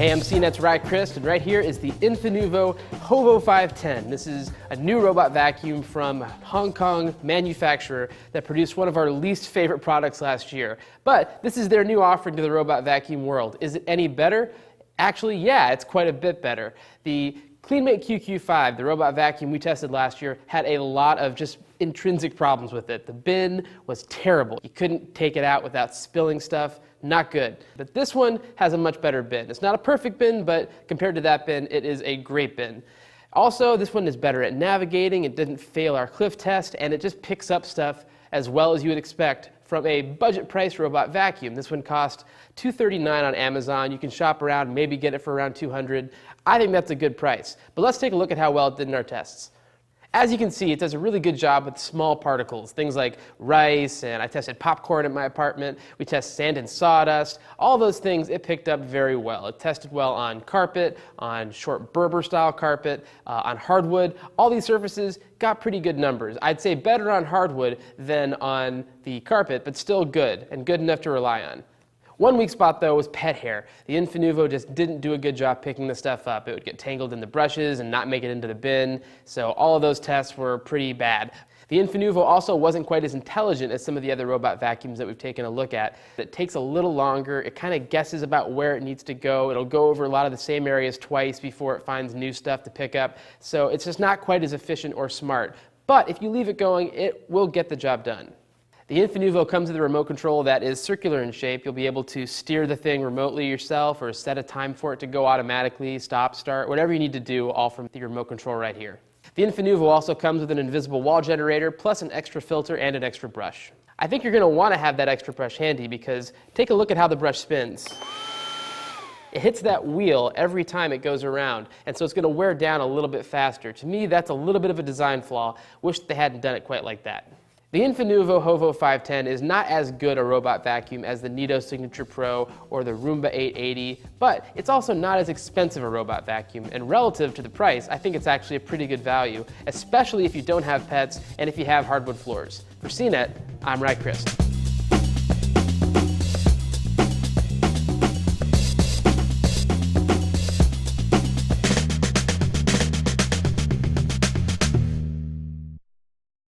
Hey, I'm CNET's Chris, and right here is the Infinuvo Hovo 510. This is a new robot vacuum from Hong Kong manufacturer that produced one of our least favorite products last year. But this is their new offering to the robot vacuum world. Is it any better? Actually, yeah, it's quite a bit better. The CleanMate QQ5, the robot vacuum we tested last year, had a lot of just intrinsic problems with it. The bin was terrible. You couldn't take it out without spilling stuff. Not good. But this one has a much better bin. It's not a perfect bin, but compared to that bin, it is a great bin. Also, this one is better at navigating. It didn't fail our cliff test, and it just picks up stuff as well as you would expect from a budget price robot vacuum. This one cost $239 on Amazon. You can shop around, maybe get it for around $200. I think that's a good price. But let's take a look at how well it did in our tests. As you can see, it does a really good job with small particles, things like rice, and I tested popcorn at my apartment. We tested sand and sawdust. All those things it picked up very well. It tested well on carpet, on short Berber style carpet, on hardwood. All these surfaces got pretty good numbers. I'd say better on hardwood than on the carpet, but still good, and good enough to rely on. One weak spot, though, was pet hair. The Infinuvo just didn't do a good job picking the stuff up. It would get tangled in the brushes and not make it into the bin, so all of those tests were pretty bad. The Infinuvo also wasn't quite as intelligent as some of the other robot vacuums that we've taken a look at. It takes a little longer. It kind of guesses about where it needs to go. It'll go over a lot of the same areas twice before it finds new stuff to pick up, so it's just not quite as efficient or smart. But if you leave it going, it will get the job done. The Infinuvo comes with a remote control that is circular in shape. You'll be able to steer the thing remotely yourself or set a time for it to go automatically, stop, start, whatever you need to do, all from the remote control right here. The Infinuvo also comes with an invisible wall generator, plus an extra filter and an extra brush. I think you're going to want to have that extra brush handy because take a look at how the brush spins. It hits that wheel every time it goes around, and so it's going to wear down a little bit faster. To me, that's a little bit of a design flaw. Wish they hadn't done it quite like that. The Infinuvo Hovo 510 is not as good a robot vacuum as the Neato Signature Pro or the Roomba 880, but it's also not as expensive a robot vacuum, and relative to the price, I think it's actually a pretty good value, especially if you don't have pets and if you have hardwood floors. For CNET, I'm Chris.